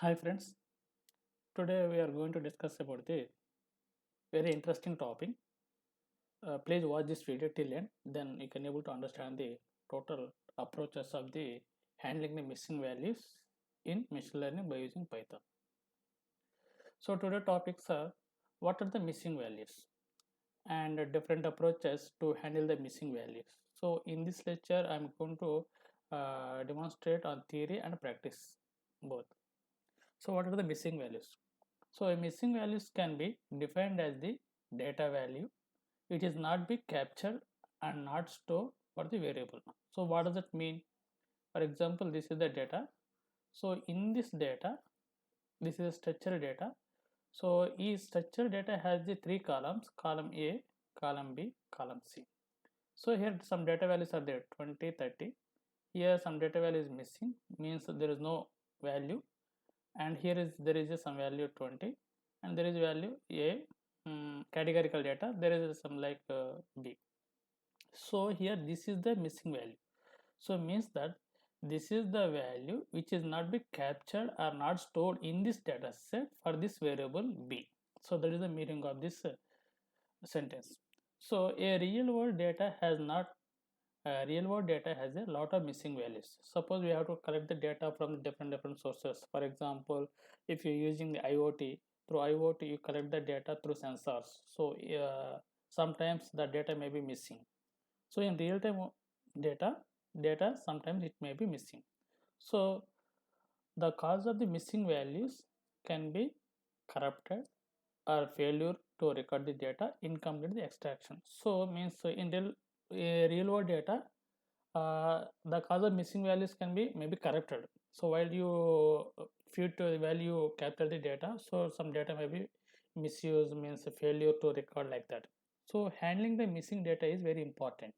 Hi friends, today we are going to discuss about the very interesting topic. Please watch this video till end, then you can able to understand the total approaches of the handling the missing values in machine learning by using Python. So today topics are what are the missing values and different approaches to handle the missing values. So in this lecture, I'm going to demonstrate on theory and practice both. So what are the missing values? So a missing values can be defined as the data value. It is not be captured and not stored for the variable. So what does it mean? For example, this is the data. So in this data, this is structured data. So each structured data has the three columns, column A, column B, column C. So here some data values are there, 20, 30. Here some data value is missing, means there is no value, and here is there is some value 20, and there is value A, categorical data, there is some like B. So here this is the missing value. So means that this is the value which is not be captured or not stored in this data set for this variable B. So that is the meaning of this sentence. So a real world data has not real world data has a lot of missing values. Suppose we have to collect the data from different sources. For example, if you're using the IoT, through IoT you collect the data through sensors. So sometimes the data may be missing. So in real time data sometimes it may be missing. So the cause of the missing values can be corrupted or failure to record the data, incomplete the extraction. So means in real world data, the cause of missing values can be maybe corrupted. So while you feed to the value capture the data, so some data may be misuse, means failure to record like that. So handling the missing data is very important.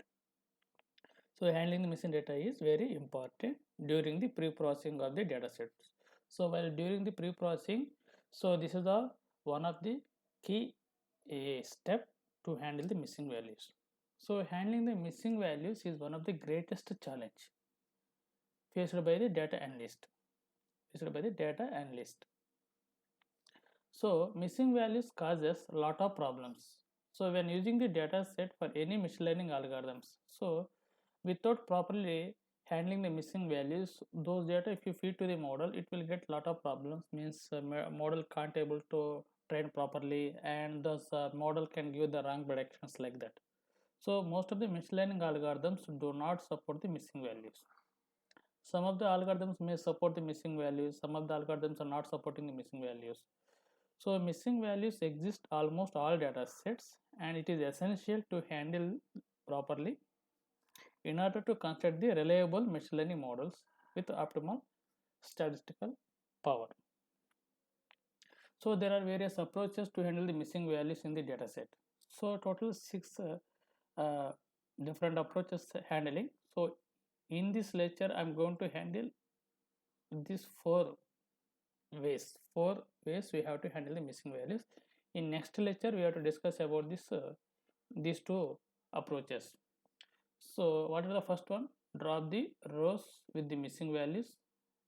So handling the missing data is very important during the pre-processing of the data sets. So while during the pre-processing, so this is the one of the key step to handle the missing values. So handling the missing values is one of the greatest challenge faced by the data analyst. Faced by the data analyst. So missing values causes a lot of problems. So when using the data set for any machine learning algorithms, so without properly handling the missing values, those data if you feed to the model, it will get lot of problems. Means model can't able to train properly, and thus model can give the wrong predictions like that. So most of the machine learning algorithms do not support the missing values. Some of the algorithms may support the missing values, some of the algorithms are not supporting the missing values. So missing values exist almost all data sets, and it is essential to handle properly in order to construct the reliable machine learning models with optimal statistical power. So there are various approaches to handle the missing values in the dataset. So total six uh, different approaches handling. So in this lecture, I'm going to handle these four ways we have to handle the missing values. In next lecture, we have to discuss about this these two approaches. So what is the first one? Drop the rows with the missing values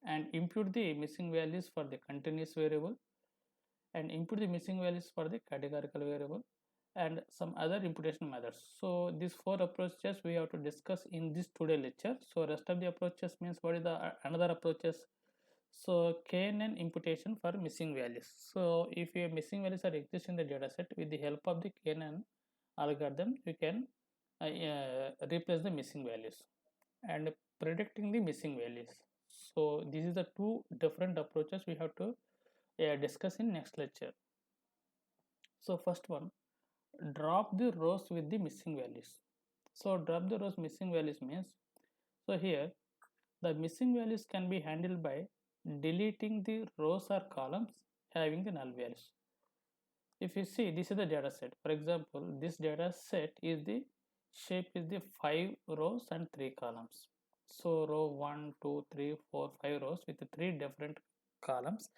and impute the missing values for the continuous variable, and input the missing values for the categorical variable, and some other imputation methods. So these four approaches we have to discuss in this today lecture. So rest of the approaches means what is the another approaches. So KNN imputation for missing values. So if your missing values are exist in the dataset, with the help of the KNN algorithm, you can replace the missing values and predicting the missing values. So this is the two different approaches we have to discuss in next lecture. So first one, drop the rows with the missing values. So drop the rows missing values means, so here the missing values can be handled by deleting the rows or columns having the null values. If you see, this is the data set. For example, this data set is the shape is the 5 rows and 3 columns. So row 1, 2, 3, 4, 5 rows with the 3 different columns.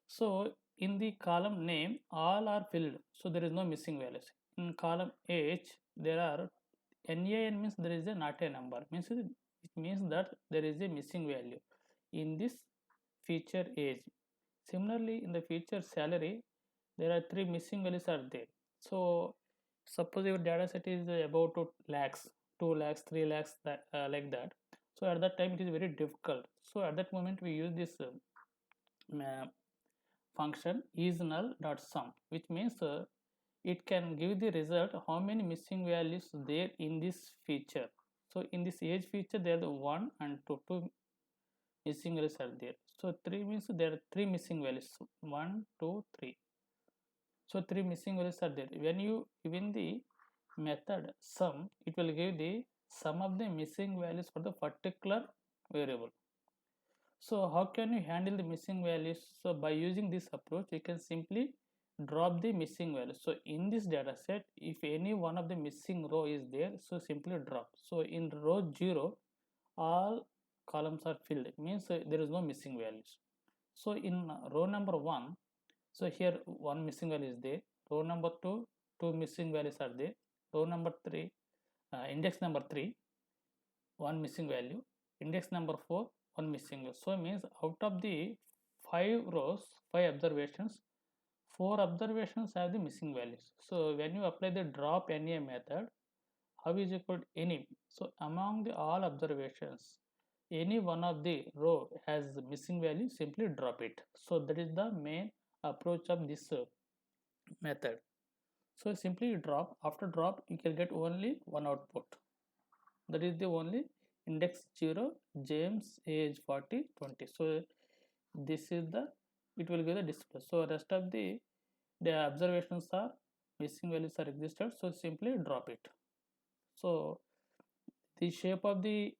So in the column name, all are filled. So there is no missing values. In column H, there are NaN means there is a not a number. It means that there is a missing value in this feature age. Similarly, in the feature salary, there are three missing values are there. So suppose your data set is about 2 lakhs, 2 lakhs, 3 lakhs, that like that. So at that time it is very difficult. So at that moment we use this function is null dot sum, which means it can give the result how many missing values there in this feature. So in this age feature there are the 1 and 2 missing values are there. So 3 means there are 3 missing values, 1 2 3. So 3 missing values are there. When you given the method sum, it will give the sum of the missing values for the particular variable. So how can you handle the missing values? So by using this approach, you can simply drop the missing values. So in this data set, if any one of the missing row is there, so simply drop. So in row 0, all columns are filled, means there is no missing values. So in row number 1, so here one missing value is there. Row number 2, two missing values are there. Row number 3, index number 3, one missing value. Index number 4, one missing value. So means out of the 5 rows, 5 observations, 4 observations have the missing values. So when you apply the drop NA method, how is equal to any? So among the all observations, any one of the row has missing value, simply drop it. So that is the main approach of this method. So simply drop. After drop, you can get only one output. That is the only index 0, James age 40 20. So this is the, it will give the display. So rest of the observations are missing values are existed, so simply drop it. So the shape of the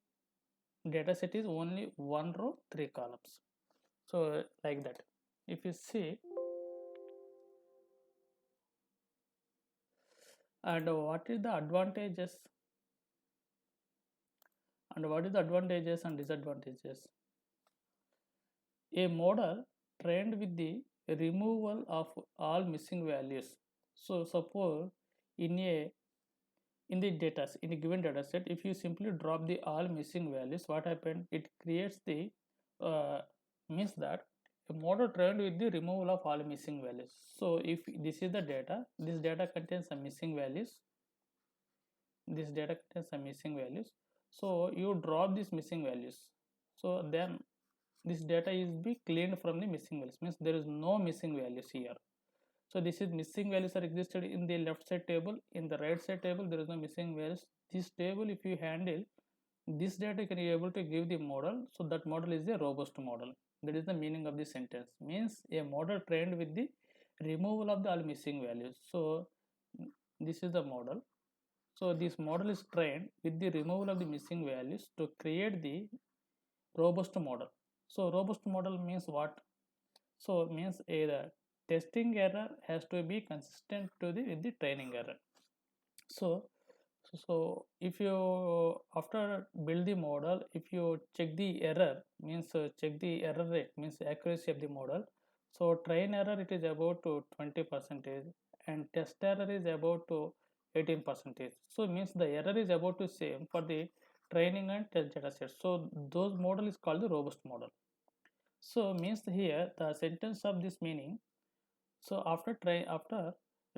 data set is only one row 3 columns. So like that. If you see, and what is the advantages and disadvantages? A model trained with the removal of all missing values. So suppose in a in a given data set, if you simply drop the all missing values, what happened? It creates the means that a model trained with the removal of all missing values. So if this is the data, this data contains some missing values. This data contains some missing values. So you drop these missing values. So then this data is be cleaned from the missing values. Means there is no missing values here. So this is missing values are existed in the left side table. In the right side table, there is no missing values. This table, if you handle this data, can you able to give the model. So that model is a robust model. That is the meaning of the sentence. Means a model trained with the removal of the all missing values. So this is the model. So this model is trained with the removal of the missing values to create the robust model. So robust model means what? So means the testing error has to be consistent to the with the training error. So if you after build the model, if you check the error, means check the error rate, means accuracy of the model. So train error it is about to 20% and test error is about to 18%. So means the error is about to same for the training and test data set. So those model is called the robust model. So means here the sentence of this meaning. So after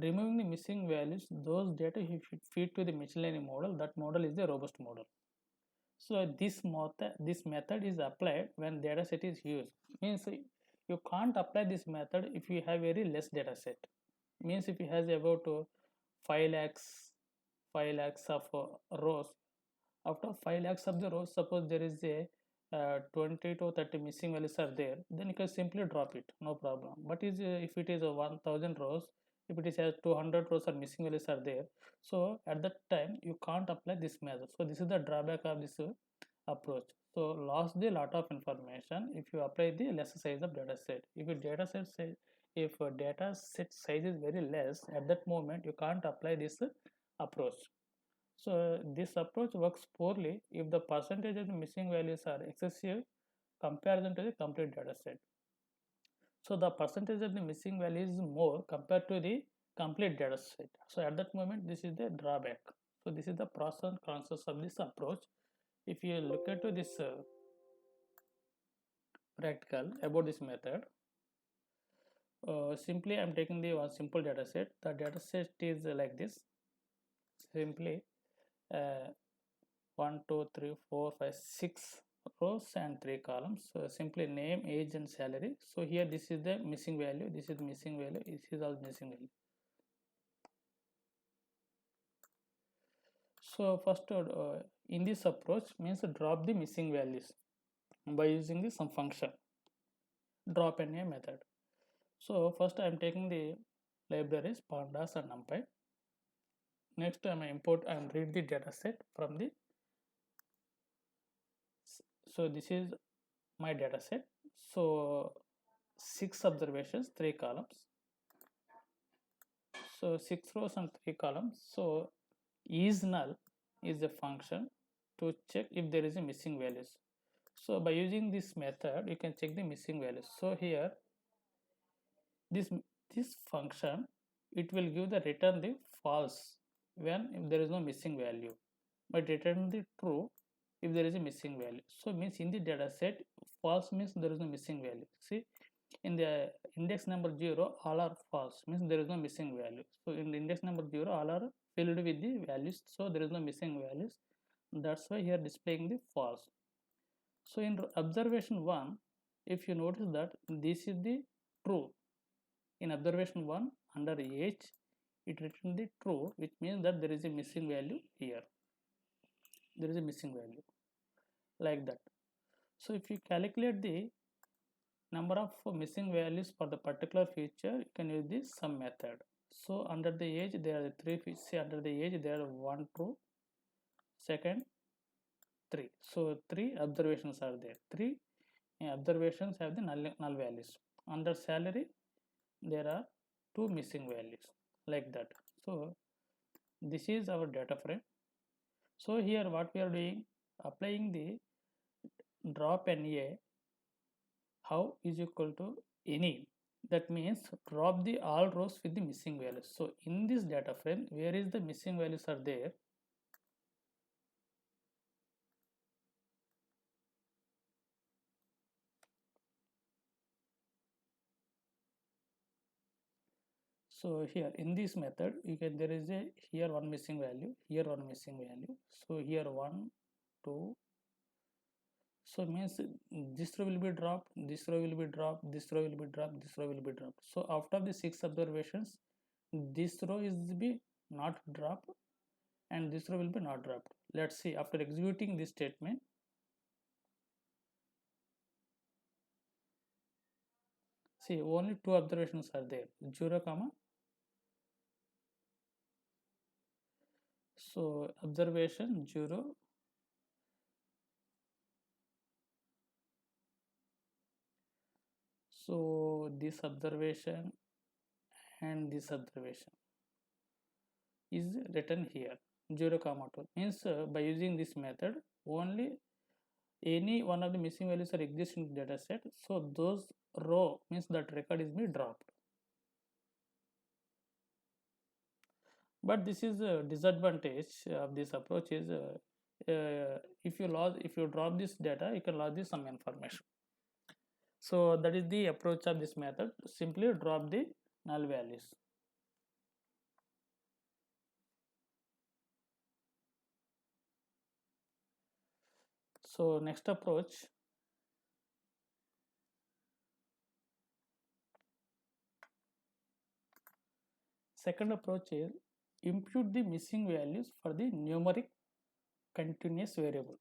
removing the missing values, those data you feed to the machine learning model, that model is the robust model. So this method is applied when data set is used. Means you can't apply this method if you have very less data set. Means if you has about 5 lakhs 5 lakhs of rows. After 5 lakhs of the rows, suppose there is a 20 to 30 missing values are there, then you can simply drop it, no problem. But if it is a 1000 rows, if it is 200 rows or missing values are there, so at that time you can't apply this method. So this is the drawback of this approach. So lost the lot of information if you apply the lesser size of data set. If a data set size is very less, at that moment you can't apply this approach. So this approach works poorly if the percentage of the missing values are excessive comparison to the complete data set. So the percentage of the missing value is more compared to the complete data set. So at that moment, this is the drawback. So this is the pros and cons of this approach. If you look into this practical about this method, simply I'm taking the one simple data set. The data set is like this. Simply uh, 1 2 3 4 5 6 rows and 3 columns. So simply name, age and salary. So here this is the missing value, this is the missing value, this is all missing value. So first in this approach means drop the missing values by using the some function, drop NA method. So first I am taking the libraries pandas and numpy. Next I am import and read the data set from the, so this is my data set. So 6 observations, 3 columns. So 6 rows and 3 columns. So is null is a function to check if there is a missing values. So by using this method you can check the missing values. So here this function, it will give the return the false when if there is no missing value, but return the true if there is a missing value. So means in the data set false means there is no missing value. See, in the index number 0 all are false, means there is no missing value. So in the index number 0 all are filled with the values, so there is no missing values. That's why here displaying the false. So in observation 1, if you notice that this is the true. In observation 1 under age it returned the true, which means that there is a missing value here. There is a missing value like that. So if you calculate the number of missing values for the particular feature, you can use this sum method. So under the age there are 3 features. See, under the age there are 1 true, second 3. So 3 observations are there. 3 observations have the null values. Under salary there are 2 missing values like that. So this is our data frame. So here what we are doing, applying the drop NA, how is equal to any, that means drop the all rows with the missing values. So in this data frame where is the missing values are there, so here in this method you can, there is a here one missing value, here one missing value, so here 1 2, so means this row will be dropped, this row will be dropped, this row will be dropped, this row will be dropped. So after the 6 observations this row is be not dropped and this row will be not dropped. Let's see, after executing this statement, see only 2 observations are there, 0 comma, so observation 0, so this observation and this observation is written here 0 comma 2, means by using this method only any one of the missing values are exist in the data set, so those row means that record is be dropped. But this is a disadvantage of this approach is if you drop this data you can lose some information. So that is the approach of this method, simply drop the null values. So next approach, second approach is impute the missing values for the numeric continuous variable.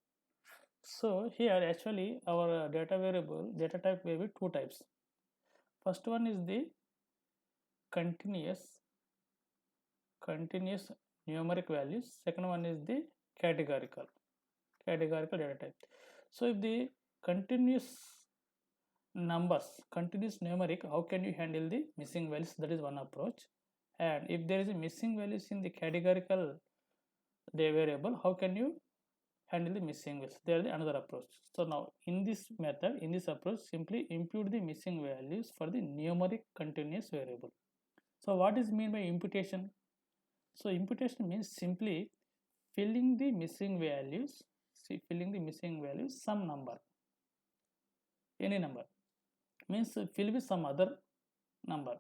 So here actually our data variable, data type will be 2 types. First one is the continuous numeric values, second one is the categorical data type. So if the continuous numbers, continuous numeric, how can you handle the missing values? That is one approach. And if there is a missing values in the categorical variable, how can you handle the missing values? There is another approach. So now in this method, in this approach, simply impute the missing values for the numeric continuous variable. So what is mean by imputation? So imputation means simply filling the missing values, some number, any number, means fill with some other number.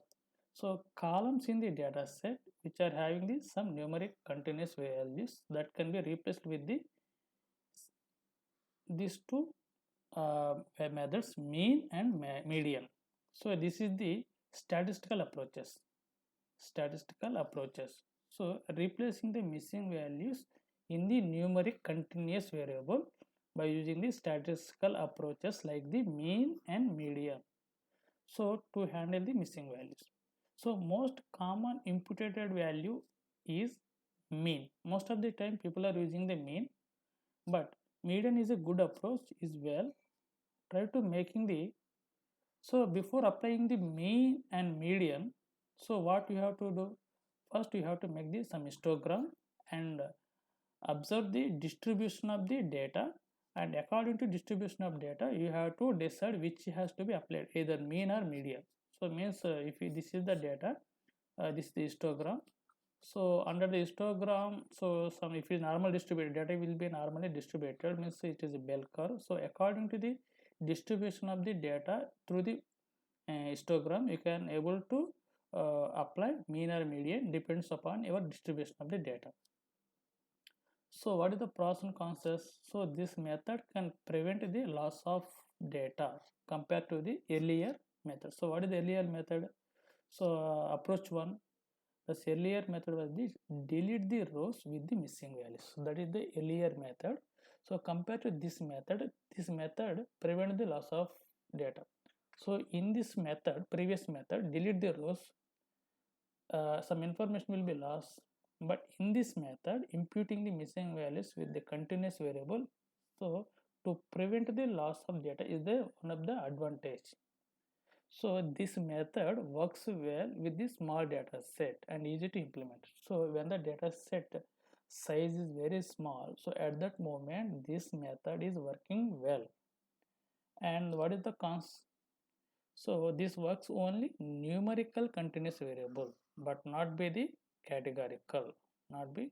So columns in the data set which are having the some numeric continuous values that can be replaced with the these two methods, mean and median. So this is the statistical approaches. Statistical approaches. So replacing the missing values in the numeric continuous variable by using the statistical approaches like the mean and median. So to handle the missing values. So most common imputed value is mean. Most of the time people are using the mean, but median is a good approach as well. Try to making the, so before applying the mean and median, so what you have to do, first you have to make the some histogram and observe the distribution of the data, and according to distribution of data you have to decide which has to be applied, either mean or median. So means if this is the data, this is the histogram. So under the histogram, so some, if it is normal distributed, data will be normally distributed, means it is a bell curve. So according to the distribution of the data through the histogram, you can able to apply mean or median, depends upon your distribution of the data. So what is the pros and cons? So this method can prevent the loss of data compared to the earlier method. So what is the earlier method? So approach 1, the earlier method was this: delete the rows with the missing values. So that is the earlier method. So compared to this method prevent the loss of data. So in this method, previous method, delete the rows, some information will be lost. But in this method, imputing the missing values with the continuous variable, so to prevent the loss of data is the one of the advantage. So this method works well with the small data set and easy to implement. So when the data set size is very small, so at that moment this method is working well. And what is the cons? So this works only numerical continuous variable, but not by the categorical, not by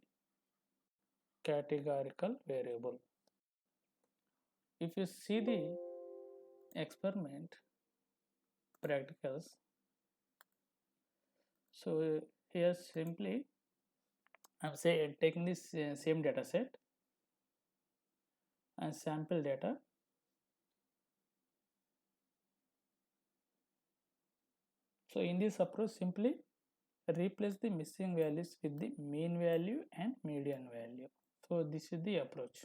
categorical variable. If you see the experiment practicals, so here simply I'm say taking this same data set and sample data. So in this approach, simply replace the missing values with the mean value and median value. So this is the approach.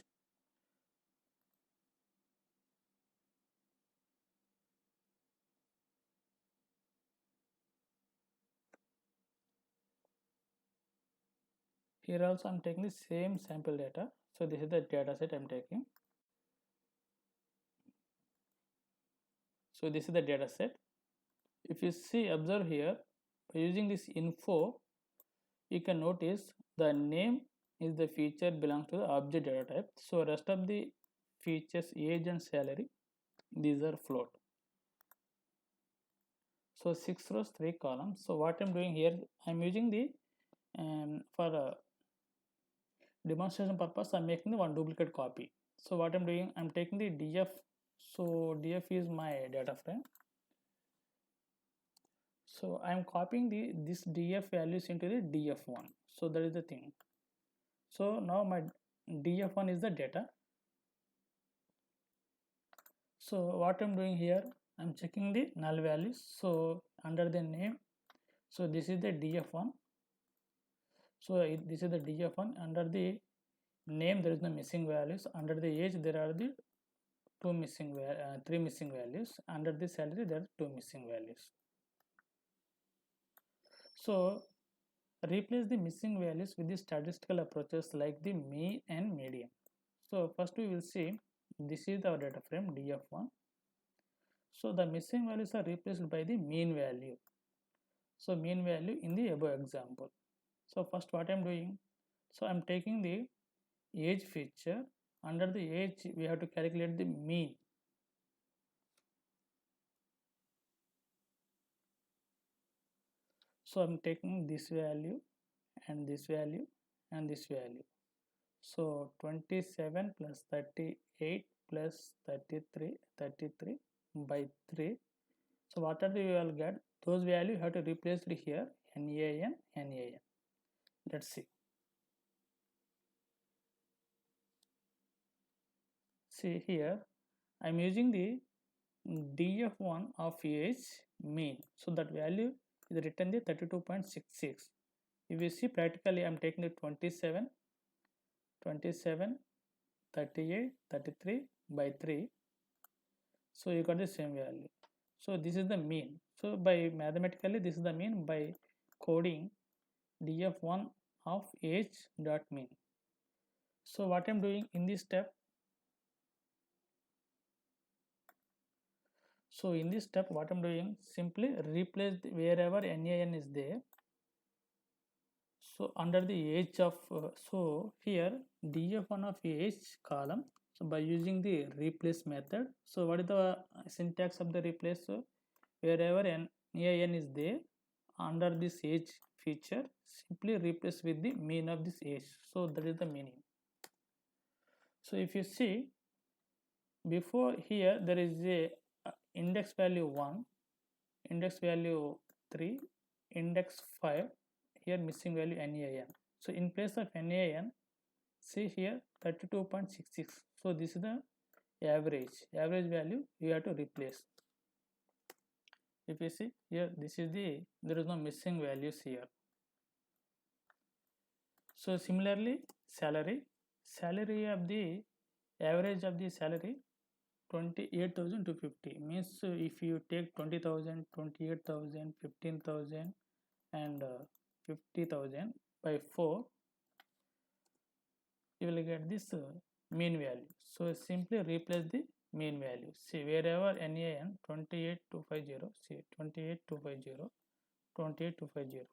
Here also I'm taking the same sample data. So this is the data set I'm taking. So this is the data set. If you see, observe here, by using this info, you can notice the name is the feature belongs to the object data type. So rest of the features, age and salary, these are float. So 6 rows, 3 columns. So what I'm doing here, I'm using the for demonstration purpose, I'm making the one duplicate copy. So what I'm doing, I'm taking the df. So df is my data frame. So I'm copying this df values into the df1. So that is the thing. So now my df1 is the data. So what I'm doing here, I'm checking the null values. So under the name, so this is the df1. So this is the df1. Under the name there is no missing values. Under the age there are the three missing values. Under the salary there are 2 missing values. So replace the missing values with the statistical approaches like the mean and median. So first we will see, this is our data frame df1. So the missing values are replaced by the mean value. So mean value in the above example. So first what I'm doing, so I'm taking the age feature. Under the age we have to calculate the mean. So I'm taking this value and this value and this value. So 27 plus 38 plus 33 by 3. So what are the, you will get those value you have to replace it here, NaN, NaN. Let's see. See here, I'm using the df1 of age mean, so that value is written the 32.66. if you see practically, I'm taking the 27, 38, 33 by 3, so you got the same value. So this is the mean. So by mathematically this is the mean by coding df1 of age dot mean. So what I'm doing in this step, what I'm doing, simply replace wherever NaN is there. So under the age of, so here df1 of age column. So by using the replace method, so what is the syntax of the replace? So wherever NaN is there, under this age feature, simply replace with the mean of this age. So that is the meaning. So if you see, before here there is a index value 1, index value 3, index 5, here missing value NaN. So in place of NaN, see here 32.66. so this is the average value you have to replace. If you see here, this is the, there is no missing values here. So similarly, salary of the average of the salary 28,250, means if you take 20,000, 28,000, 15,000 and 50,000 by 4, you will get this mean value. So simply replace the mean value. See wherever NaN 28250, see 28250, 28250.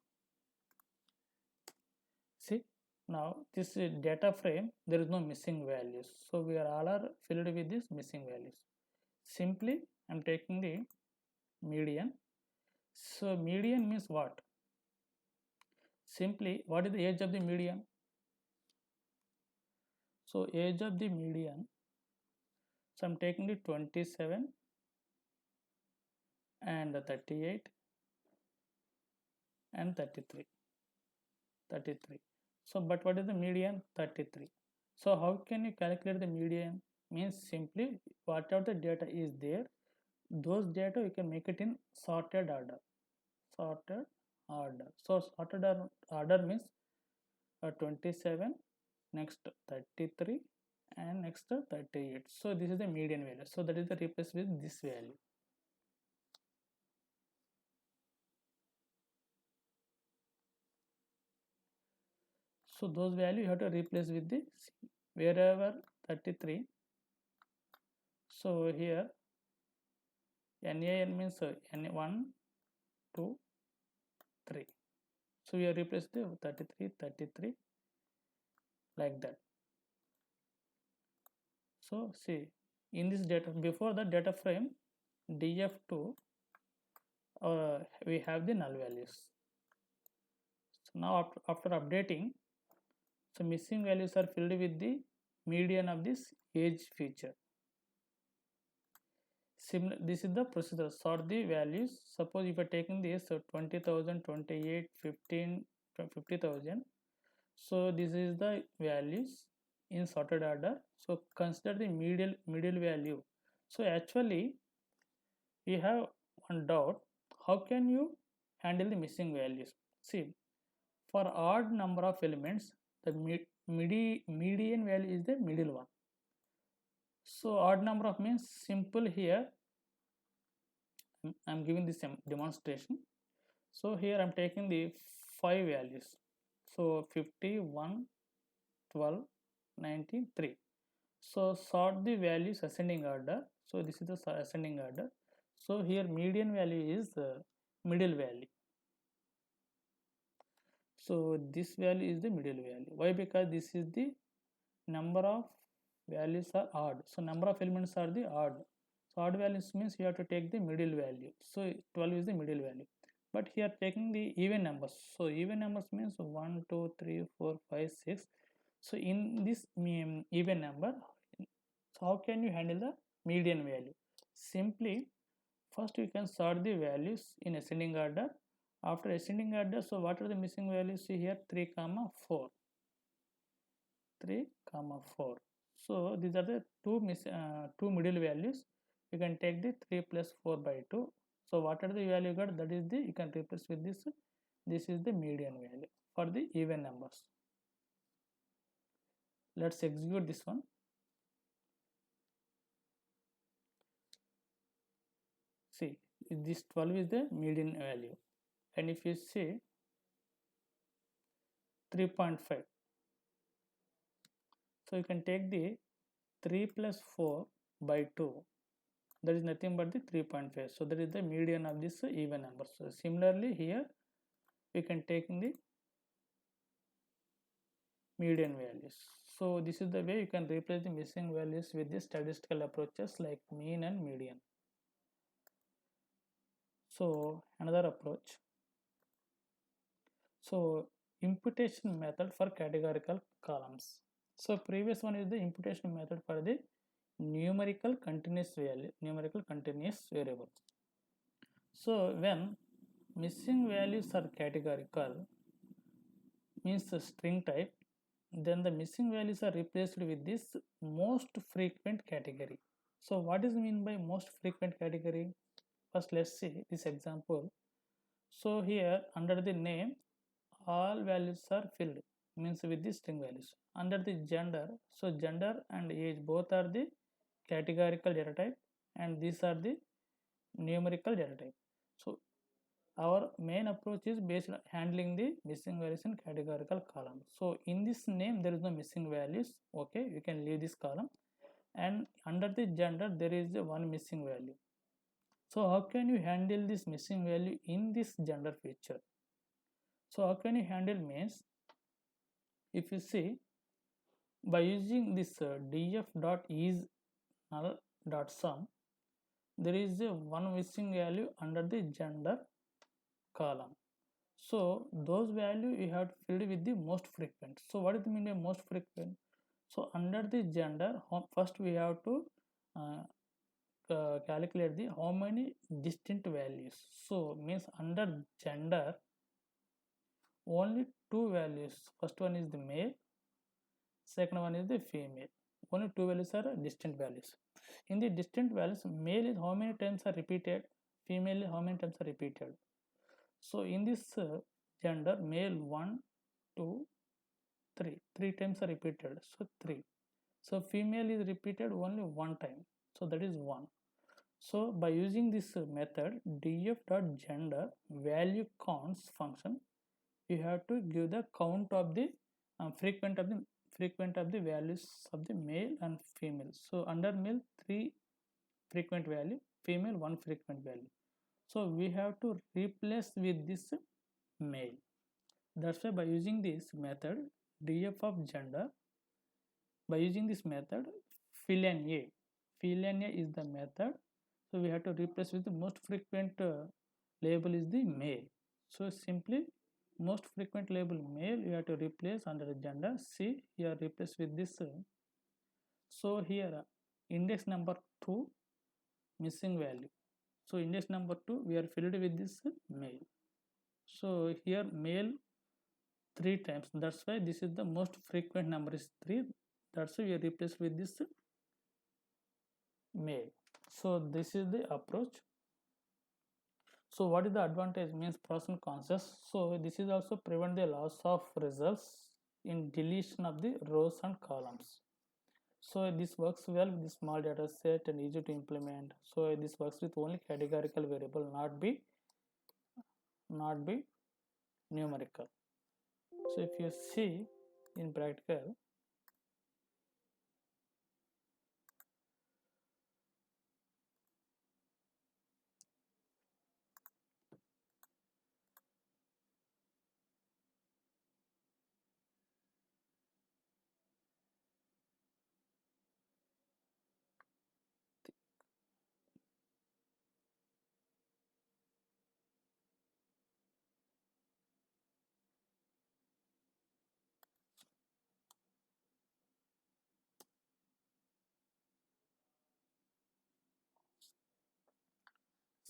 See now this data frame, there is no missing values. So we are all are filled with these missing values. Simply I'm taking the median. So median means what? Simply what is the age of the median? So age of the median, so I'm taking the 27 and 38 and 33. So but what is the median? 33. So how can you calculate the median? Means simply whatever the data is there, those data you can make it in sorted order. So sorted order means 27, next 33 and next 38. So this is the median value. So that is the replace with this value. So those value you have to replace with the wherever 33. So here NaN means N1, 2, 3. So we have replaced the 33 like that. So see in this data, before the data frame df2, we have the null values. So now after updating, so missing values are filled with the median of this age feature. Similar, this is the procedure. Sort the values. Suppose if you are taking this, so 20,000, 28, 15, 50,000. So this is the values in sorted order. So consider the middle value. So actually we have one doubt. How can you handle the missing values? See, for odd number of elements, the median value is the middle one. So odd number of means simple here. I'm giving this demonstration. So here I'm taking the 5 values. So 51, 12, 93. So sort the values ascending order. So this is the ascending order. So here median value is middle value. So this value is the middle value. Why? Because this is the number of values are odd. So number of elements are the odd. So odd values means you have to take the middle value. So 12 is the middle value. But here taking the even numbers. So even numbers means 1, 2, 3, 4, 5, 6. So in this even number, so how can you handle the median value? Simply First we can sort the values in ascending order. After ascending order, so what are the missing values? See here, 3 comma 4, 3 comma 4. So these are the two middle values. You can take the 3 plus 4 by 2. So what are the value you got? That is the, you can replace with this. This is the median value for the even numbers. Let's execute this one. See, this 12 is the median value, and if you see 3.5, so you can take the 3 plus 4 by 2, that is nothing but the 3.5. So that is the median of this even number. So similarly here we can take in the median values. So this is the way you can replace the missing values with the statistical approaches like mean and median. So another approach, so imputation method for categorical columns. So previous one is the imputation method for the numerical continuous variable. So when missing values are categorical, means the string type, then the missing values are replaced with this most frequent category. So what is mean by most frequent category? First let's see this example. So here under the name, all values are filled, means with the string values. Under the gender, so gender and age both are the categorical data type, and these are the numerical data type. So our main approach is based on handling the missing values in categorical column. So in this name there is no missing values, okay, you can leave this column, and under the gender there is one missing value. So how can you handle this missing value in this gender feature? So how can you handle means, if you see, by using this df.isNull.sum, there is one missing value under the gender column. So those value you have filled with the most frequent. So what is the meaning of most frequent? So under the gender, first we have to calculate the how many distinct values. So means under gender only two values. First one is the male, second one is the female. Only two values are distinct values. In the distinct values, male is how many times are repeated, female is how many times are repeated. So in this gender, male 1, 2, 3, 3 times are repeated, so 3. So female is repeated only one time, so that is 1. So by using this method df.gender value counts function, you have to give the count of the frequent of the values of the male and female. So under male 3 frequent value, female 1 frequent value. So we have to replace with this male. That's why by using this method df of gender, by using this method fill an a is the method. So we have to replace with the most frequent label is the male. So simply most frequent label male you have to replace under the gender. See here replace with this. So here index number 2 missing value. So index number 2 we are filled with this male. So here male 3 times, that's why this is the most frequent number is 3, that's why we are replaced with this male. So this is the approach. So what is the advantage means pros and cons? So this is also prevent the loss of results in deletion of the rows and columns. So this works well with the small data set and easy to implement. So this works with only categorical variable, not be numerical. So if you see in practical,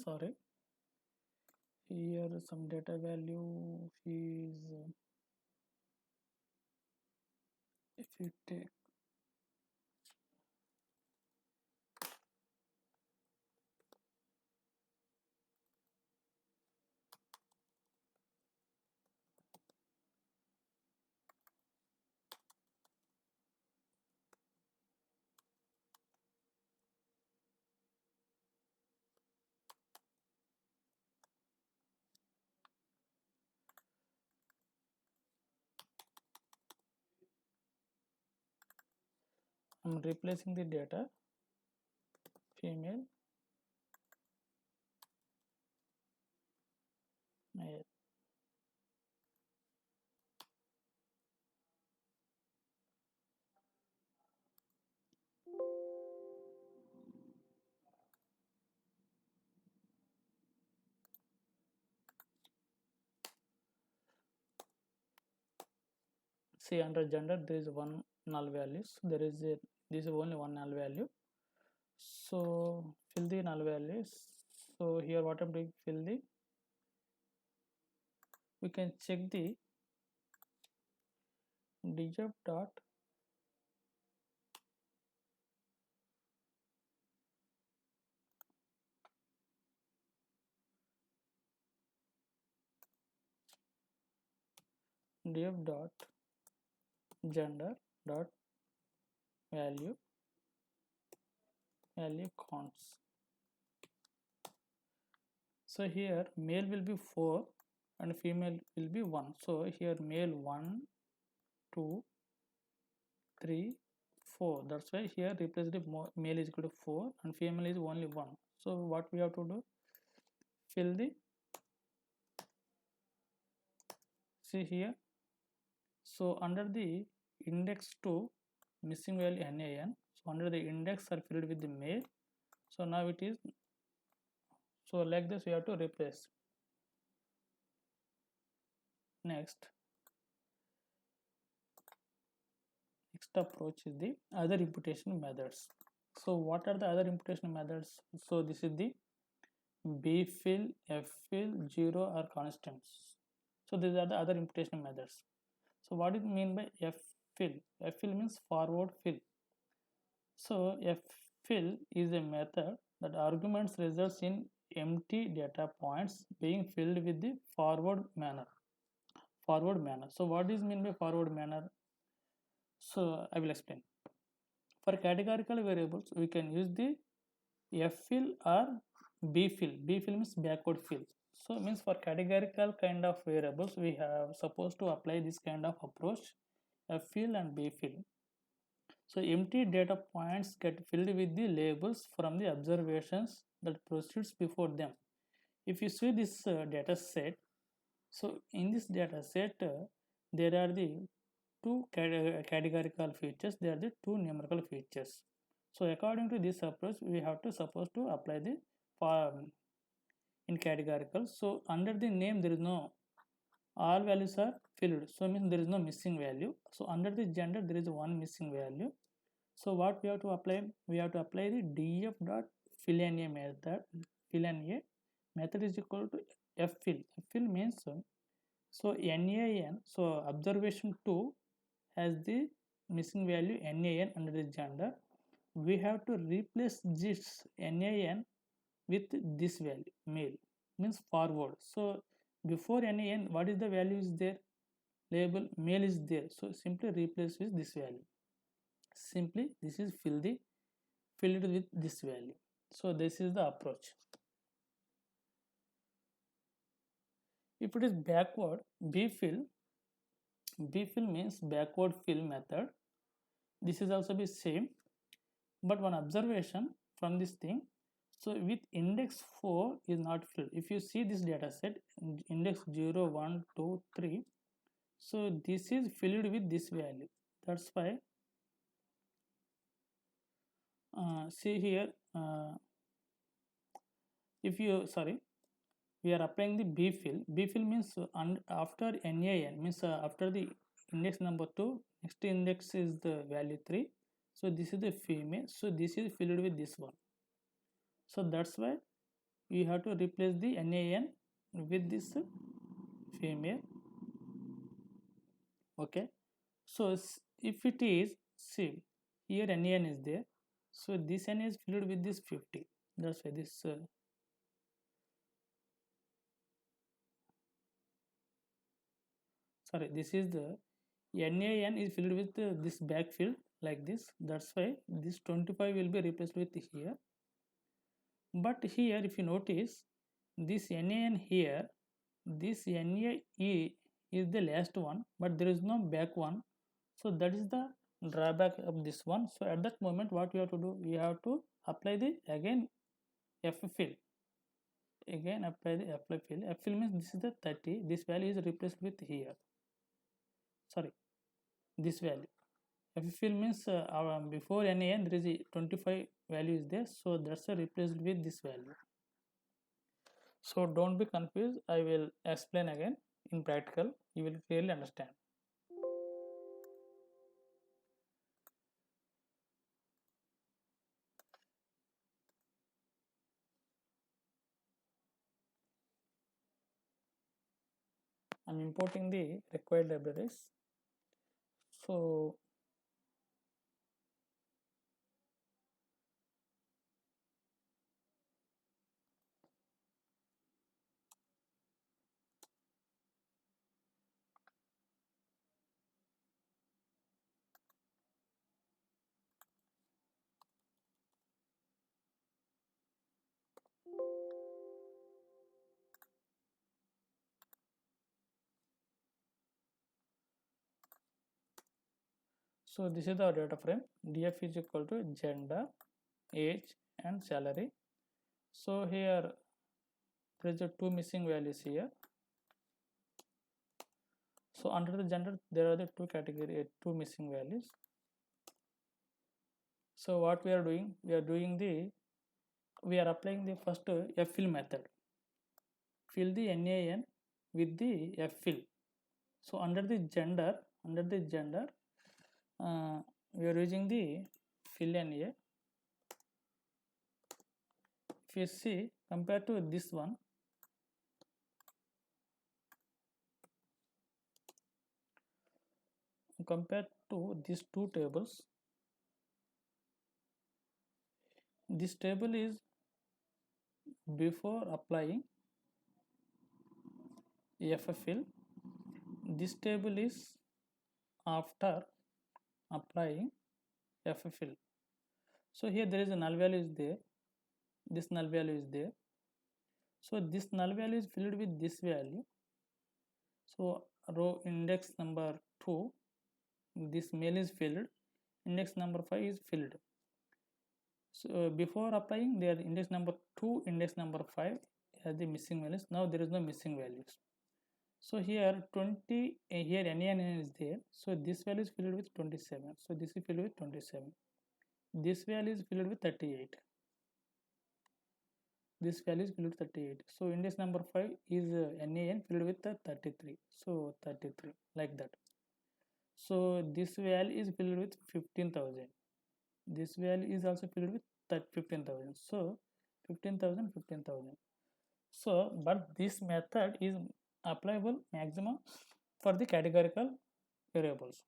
sorry, here some data value is if you take I'm replacing the data female male. See, under gender there is one null value, so there is a this is only one null value. So fill the null values. So here what I'm doing, fill the, we can check the df dot df dot gender dot value counts. So here male will be 4 and female will be 1. So here male 1 2 3 4, that's why here replace the male is equal to 4 and female is only 1. So what we have to do, fill the, see here, so under the index to missing value NaN, so under the index are filled with the male. So now it is, so like this we have to replace. Next approach is the other imputation methods. So what are the other imputation methods? So this is the bfill, ffill, zero or constants. So these are the other imputation methods. So what do you mean by ffill? Ffill means forward fill. So ffill is a method that arguments results in empty data points being filled with the forward manner. So what is mean by forward manner? So I will explain. For categorical variables, we can use the ffill or bfill. Bfill means backward fill. So means for categorical kind of variables, we have supposed to apply this kind of approach, ffill and bfill. So empty data points get filled with the labels from the observations that proceeds before them. If you see this data set, so in this data set, there are the two categorical features, there are the two numerical features. So according to this approach, we have to suppose to apply the in categorical. So under the name there is no, all values are filled, so means there is no missing value. So under the gender there is one missing value. So what we have to apply? We have to apply the df dot fill na method. Fill na method is equal to ffill. Ffill means, so nan, so observation 2 has the missing value nan under the gender. We have to replace this nan with this value male, means forward. So before nan, what is the value is there? Label male is there, so simply replace with this value. Simply this is filled with this value. So this is the approach. If it is backward, bfill means backward fill method. This is also be same, but one observation from this thing. So with index 4 is not filled. If you see this data set, index 0 1 2 3, so this is filled with this value. That's why see here, if you, sorry, we are applying the bfill. Bfill means after nan, means after the index number 2, next index is the value 3. So this is the female, so this is filled with this one. So that's why you have to replace the NaN with this female. Okay, so if it is, see here NaN is there, so this N is filled with this 50. That's why this sorry, this is the NaN is filled with this backfill like this. That's why this 25 will be replaced with here. But here if you notice, this NaN here, this NaE is the last one, but there is no back one. So that is the drawback of this one. So at that moment what we have to do, we have to apply the again F fill. Again apply the F fill. F fill means this is the 30. This value is replaced with here. Sorry, this value. F fill means before NaN there is a 25 value is there. So that's replaced with this value. So don't be confused. I will explain again in practical. You will clearly understand. I'm importing the required libraries. So so this is the data frame. Df is equal to gender, age and salary. So here there is a two missing values here. So under the gender there are the two category, two missing values. So what we are doing, we are applying the first ffill method. Fill the NaN with the ffill. So under the gender, we are using the fill NA. If you see, compared to this one, compared to these two tables, this table is before applying FFL. This table is after applying FFL. So here there is a null value is there. This null value is there. So this null value is filled with this value. So row index number 2, this male is filled. Index number 5 is filled. So before applying, their index number 2, index number 5 has the missing values. Now there is no missing values. So here 20, here NaN is there. So this value is filled with 27. So this is filled with 27. This value is filled with 38. This value is filled with 38. So index number 5 is NaN filled with 33. So 33 like that. So this value is filled with 15,000. This value is also filled with 15,000. So 15,000, 15,000. So but this method is applicable maximum for the categorical variables.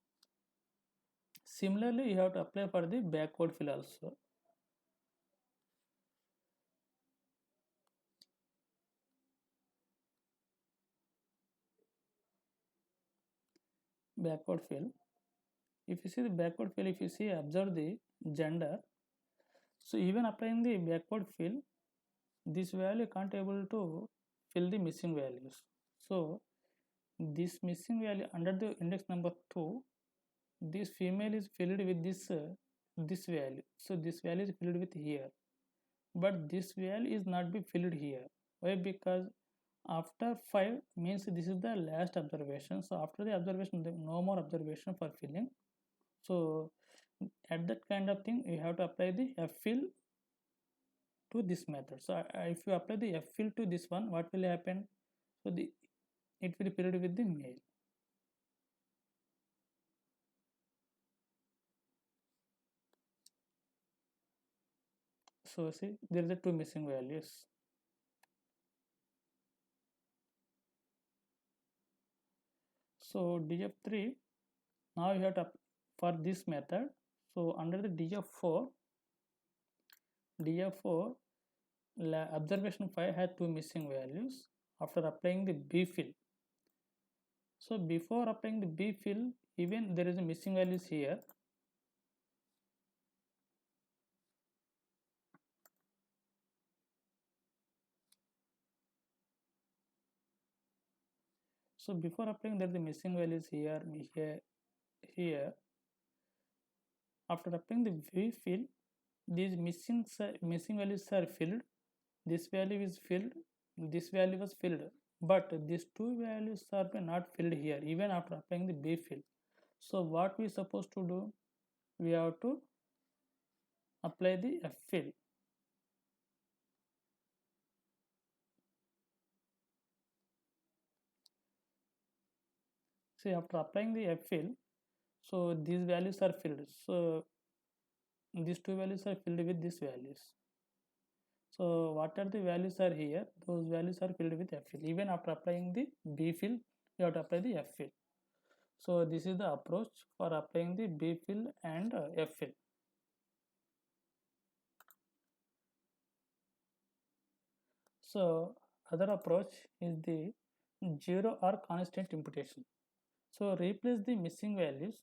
Similarly, you have to apply for the backward fill also. Backward fill. If you see the backward fill, if you see observe the gender, so even applying the backward fill, this value can't able to fill the missing values. So this missing value under the index number 2, this female is filled with this value. So this value is filled with here, but this value is not be filled here. Why? Because after 5 means this is the last observation. So after the observation, no more observation for filling. So at that kind of thing, you have to apply the ffill to this method. So if you apply the ffill to this one, what will happen? So it will be filled with the male. So see, there is a two missing values. So df3, now you have to for this method, so under the df4 observation 5 had 2 missing values after applying the bfill. So before applying the bfill, even there is a missing values here. So before applying, there is the missing values here. After applying the bfill, these missing values are filled. This value is filled, this value was filled, but these two values are not filled here even after applying the bfill. So what we supposed to do, we have to apply the ffill. See, after applying the ffill, so these values are filled, so these two values are filled with these values. So what are the values are here, those values are filled with ffill. Even after applying the bfill, you have to apply the ffill. So this is the approach for applying the bfill and ffill. So other approach is the zero or constant imputation. So replace the missing values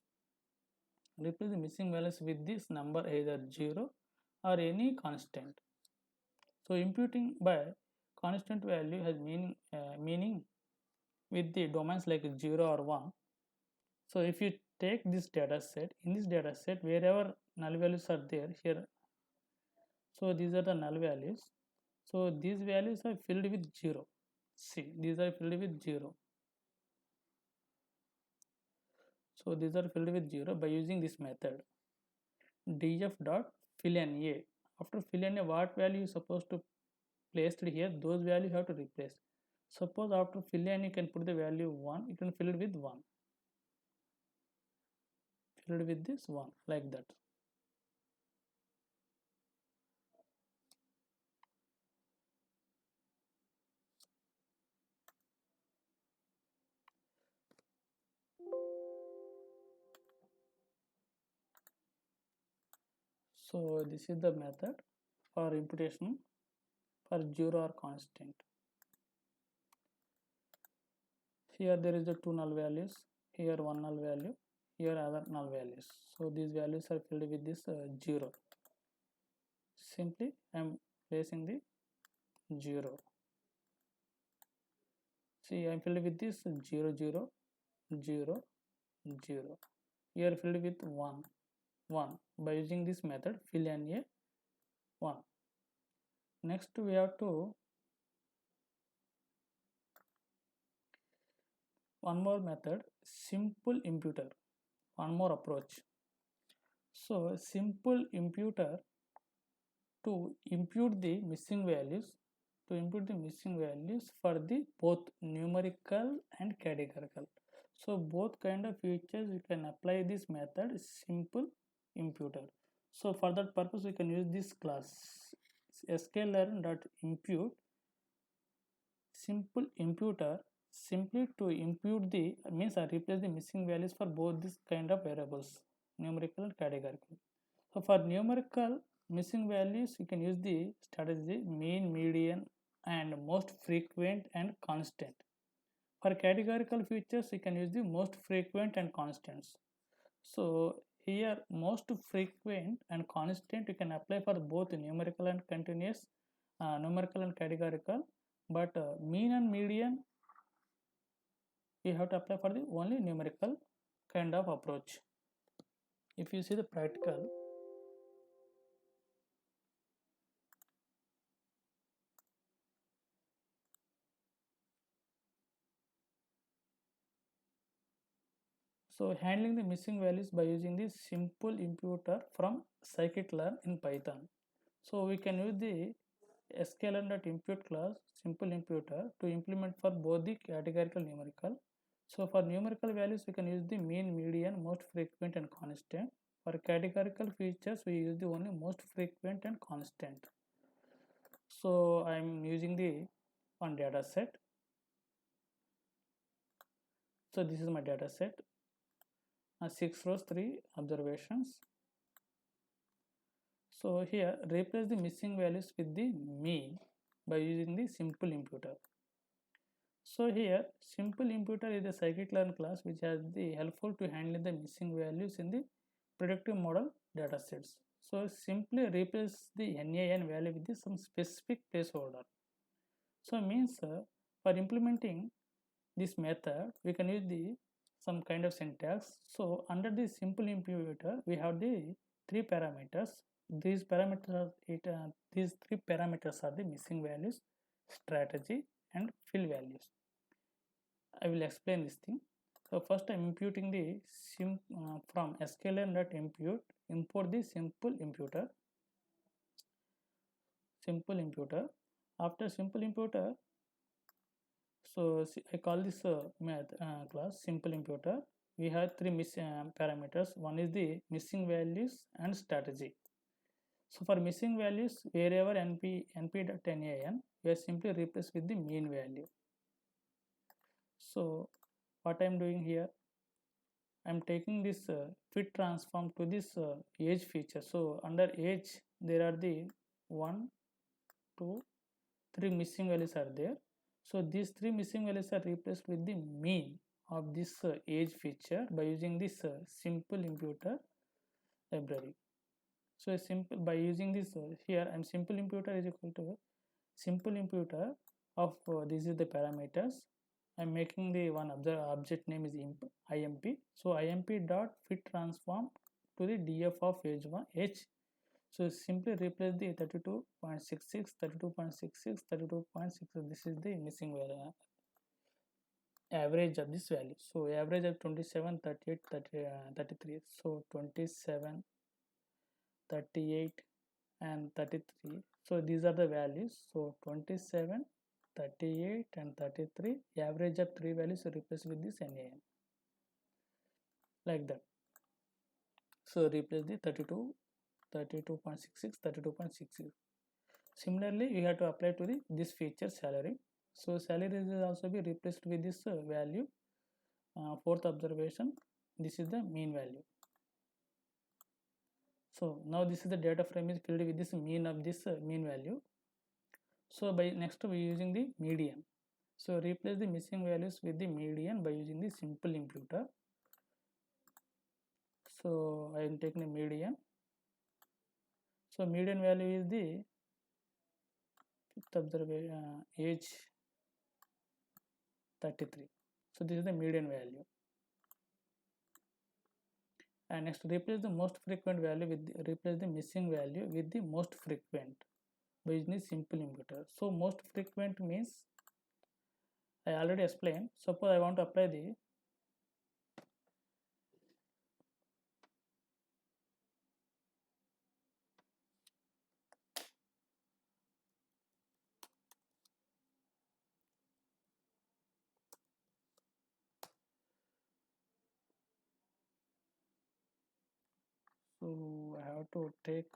with this number, either 0 or any constant. So imputing by constant value has meaning with the domains like 0 or 1. So if you take this data set, in this data set, wherever null values are there here, so these are the null values. So these values are filled with 0. See, these are filled with 0. So these are filled with 0 by using this method df dot fill n a. After fill n a, what value is supposed to placed here, those value you have to replace. Suppose after fill n, you can put the value 1, you can fill it with 1, fill it with this 1, like that. So this is the method for imputation for 0 or constant. Here there is the 2 null values, here 1 null value, here other null values. So these values are filled with this 0. Simply I am placing the 0. See, I am filled with this 0 0 0 0. Here filled with 1 1 by using this method fill n a 1. Next we have to one more method, simple imputer, one more approach. So simple imputer, to impute the missing values for the both numerical and categorical. So both kind of features we can apply this method simple imputer. So for that purpose we can use this class sklearn.impute simple imputer, simply to impute the means I replace the missing values for both this kind of variables, numerical and categorical. So for numerical missing values, you can use the strategy mean, median, and most frequent and constant. For categorical features, you can use the most frequent and constants. So here most frequent and constant you can apply for both numerical and continuous, numerical and categorical, but mean and median you have to apply for the only numerical kind of approach. If you see the practical, so handling the missing values by using the simple imputer from scikit-learn in Python. So we can use the sklearn.impute class simple imputer to implement for both the categorical numerical. So for numerical values we can use the mean, median, most frequent and constant. For categorical features we use the only most frequent and constant. So I am using the one data set. So this is my data set, 6 rows, 3 observations. So here replace the missing values with the mean by using the simple imputer. So here simple imputer is a scikit-learn class which has the helpful to handle the missing values in the predictive model datasets. So simply replace the NaN value with some specific placeholder. So means for implementing this method we can use the some kind of syntax. So under the simple imputer we have the three parameters. These these three parameters are the missing values, strategy, and fill values. I will explain this thing. So first I'm imputing the from sklearn.impute, import the simple imputer. After simple imputer, so I call this class simple imputer. We have three parameters. One is the missing values and strategy. So for missing values, wherever np.nan, we are simply replace with the mean value. So what I am doing here, I am taking this fit transform to this age feature. So under age there are the 1, 2, 3 missing values are there. So these 3 missing values are replaced with the mean of this age feature by using this simple imputer library. So simple by using this here I'm simple imputer is equal to simple imputer of this is the parameters. I'm making the one object name is imp. So imp dot fit transform to the df of age. So simply replace the 32.66, 32.66, 32.6. This is the missing value, average of this value. So average of 27, 38, 33. So 27, 38 and 33. So these are the values. So 27, 38 and 33. Average of three values replace with this NaN. Like that. So replace the 32, 32.66, 32.66. Similarly, you have to apply to the this feature salary. So salary will also be replaced with this value. Fourth observation, this is the mean value. So now this is the data frame is filled with this mean of this mean value. So by next we are using the median. So replace the missing values with the median by using the simple imputer. So I am taking a median. So median value is the fifth observation age 33. So this is the median value. And next replace the most frequent value with replace the missing value with the most frequent by using the simple imputer. So most frequent means I already explained. Suppose I want to apply the so I have to take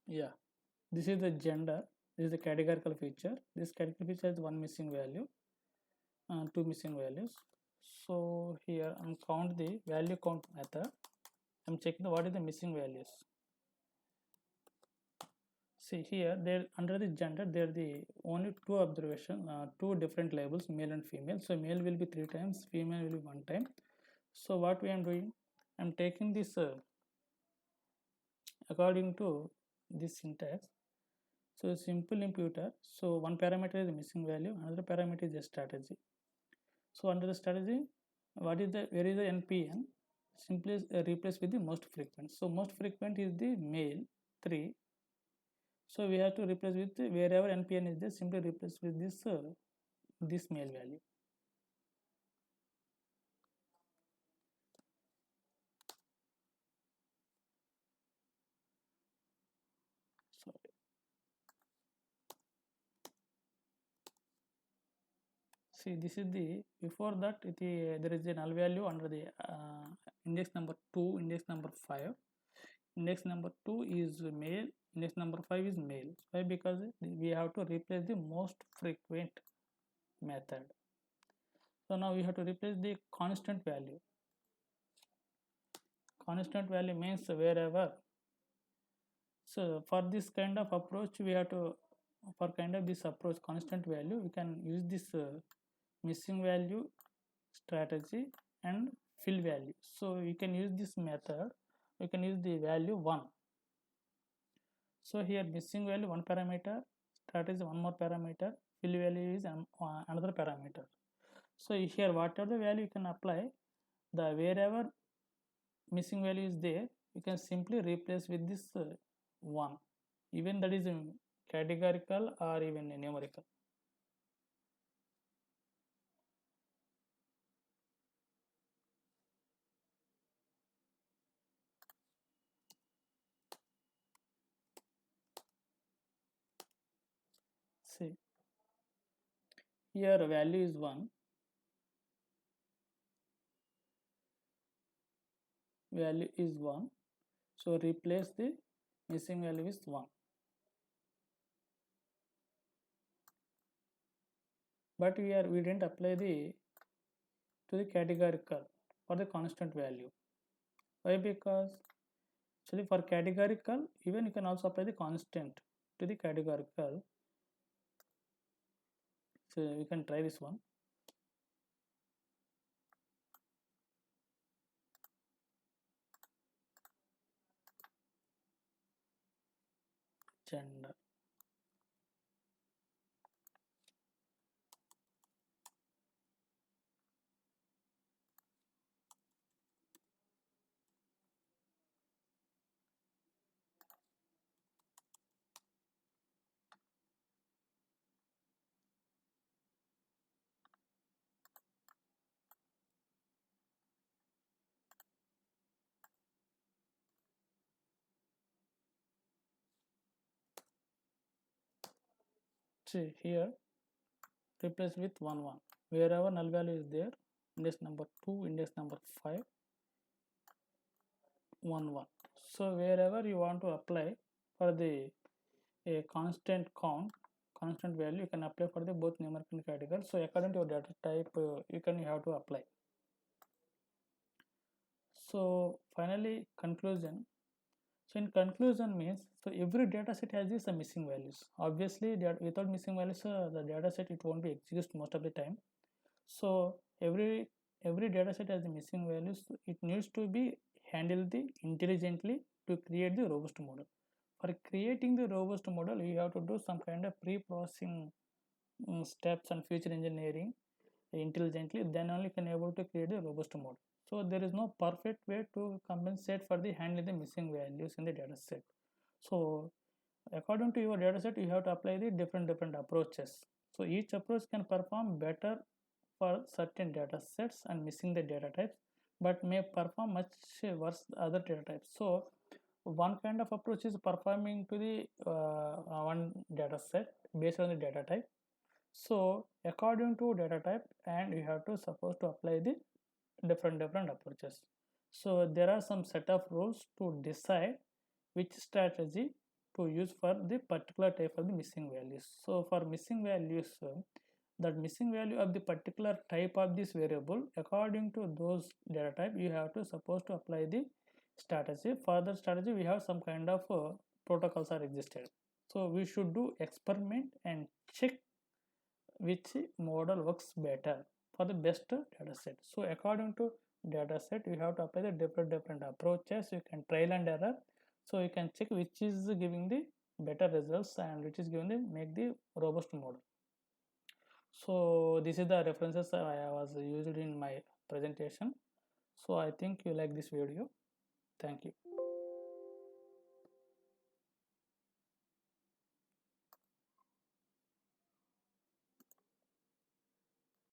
yeah, this is the gender, this is the categorical feature. This categorical feature has one missing value, two missing values. So here I'm count the value count method. I'm checking what is the missing values. See here there under the gender there are the only two observation, two different labels, male and female. So male will be 3 times, female will be 1 time. So what we am doing, I'm taking this according to this syntax. So simple imputer, so one parameter is the missing value, another parameter is the strategy. So under the strategy, what is the where is the NPN? Simply replace with the most frequent. So most frequent is the male 3. So we have to replace with wherever NPN is there, simply replace with this male value. See, this is the, before that there is a null value under the index number 2, index number 5. Index number 2 is male, index number 5 is male. Why? Because we have to replace the most frequent method. So now we have to replace the constant value. Constant value means wherever. So for this kind of approach, we have to, for kind of this approach constant value, we can use this missing value strategy and fill value. So you can use this method, you can use the value 1. So here missing value 1 parameter, strategy 1 more parameter, fill value is another parameter. So here whatever the value you can apply, the wherever missing value is there, you can simply replace with this 1, even that is in categorical or even numerical. See, here value is 1, value is 1, so replace the missing value is 1. But we didn't apply the to the categorical for the constant value. Why? Because actually for categorical, even you can also apply the constant to the categorical. So you can try this one. Gender. See here, replace with 1 1. Wherever null value is there, index number 2, index number 5, 1 1. So wherever you want to apply for the a constant count, constant value, you can apply for the both numerical and categorical. So according to your data type, you have to apply. So finally, conclusion. So in conclusion means, so every data set has this missing values. Obviously, without missing values, the data set it won't be exist most of the time. So every data set has the missing values. It needs to be handled intelligently to create the robust model. For creating the robust model, you have to do some kind of pre-processing steps and feature engineering intelligently. Then only can able to create a robust model. So there is no perfect way to compensate for the handling the missing values in the data set. So according to your data set, you have to apply the different approaches. So each approach can perform better for certain data sets and missing the data types, but may perform much worse other data types. So one kind of approach is performing to the one data set based on the data type. So according to data type, and you have to suppose to apply the different approaches. So there are some set of rules to decide which strategy to use for the particular type of the missing values. So for missing values, that missing value of the particular type of this variable, according to those data type, you have to suppose to apply the strategy. For the strategy, we have some kind of protocols are existed. So we should do experiment and check which model works better for the best data set. So according to data set, you have to apply the different approaches. You can trial and error. So you can check which is giving the better results and which is giving the make the robust model. So this is the references I was used in my presentation. So I think you like this video. Thank you.